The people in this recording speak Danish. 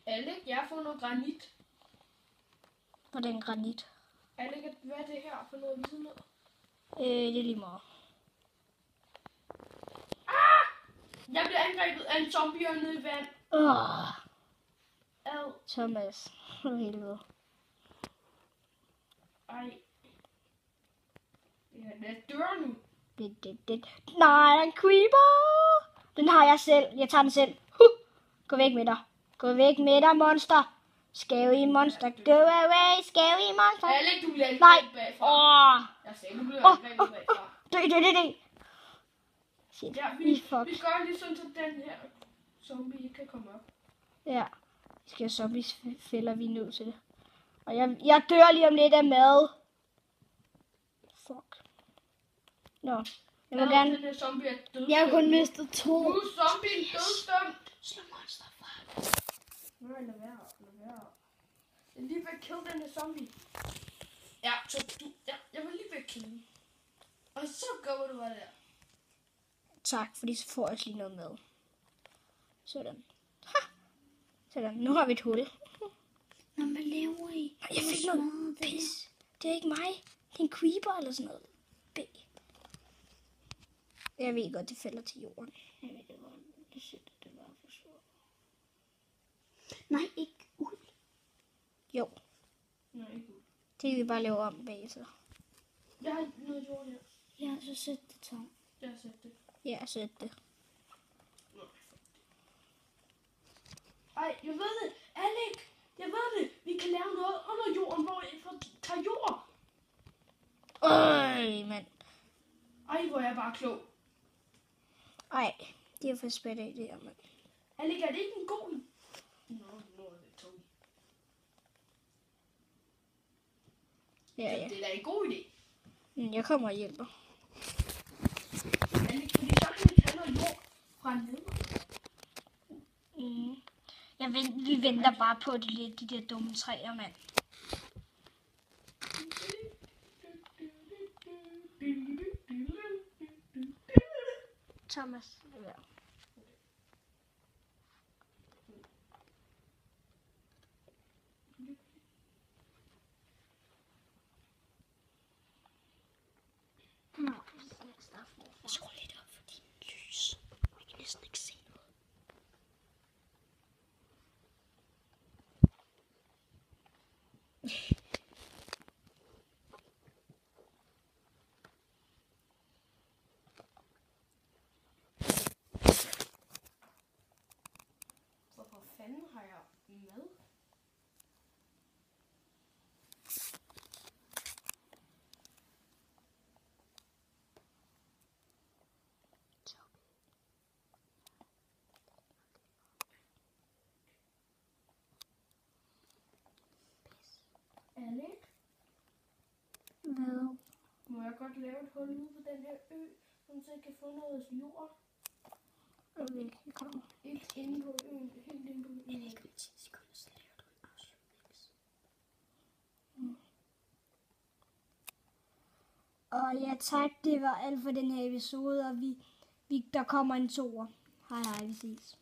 Alec, jeg har fundet granit. Hvordan granit? Alec, hvad er det her for noget ved siden af? Det er lige meget. Jeg bliver angrebet af en zombie nede i vand. Ad. Thomas. For helvede. Ej. Ja, den dør nu. Nej, en creeper. Den har jeg selv. Jeg tager den selv. Gå væk med dig. Gå væk med dig, monster. Scary monster. Go away, scary monster. Alec, du bliver Nej. angrebet bagfra. Jeg sagde, du bliver angrebet bagfra. Dø. Shit. Ja, vi gør lige sådan, så den her zombie ikke kan komme op. Ja. Vi skal have zombies fælder, vi er nødt til det. Og jeg dør lige om lidt af mad. Fuck. Nå. Jeg vil gerne... Den her zombie er dødsdømt. Jeg har kun mistet 2. Nu er zombien dødsdømt. Slå monster fra. Nej, lad være. Jeg er lige ved at kill den her zombie. Ja, så du... Ja, jeg var lige ved at kill den. Og så går du bare der. Tak, fordi så får jeg også lige noget mad. Sådan. Ha! Sådan, nu har vi et hul. Nå, hvad laver I? Jeg fik noget pis. Det er ikke mig. Det er en creeper eller sådan noget. B. Jeg ved godt, det falder til jorden. Jeg ved det godt. Det sætter det bare for surt. Nej, ikke ud. Jo, Nej, ikke ud. det kan vi bare lave om bagefter. Jeg har noget jord her. Ja, så sæt det tom. Jeg har sat det. Ja, sæt det. Ej, jeg ved det. Alec, jeg ved det. Vi kan lave noget under jorden, hvor jeg tager jord. Mand. Ej, hvor er jeg bare klog. Ej, det er for spæt af det her, mand. Alec, er det ikke en god... Nå, er det tungt. Ja. Det er da en god idé. Jeg kommer og hjælper. Alec, fordi så kan vi tage noget jord fra nede. Vi venter bare på de der dumme træer, mand. Thomas, ja. Skru lidt op for din lys. Jeg kan næsten ikke se noget. Hvorfor fanden har jeg mad? Alec, Hvad? må jeg godt lave et hul ude på den her ø, så jeg kan få noget jord? Okay, jeg kommer. Ikke inde på øen, helt inde på øen. Jeg lægger 10 sekunder, så laver du en afslutnings. Og ja, tak. Det var alt for den her episode, og der kommer en toer. Hej, vi ses.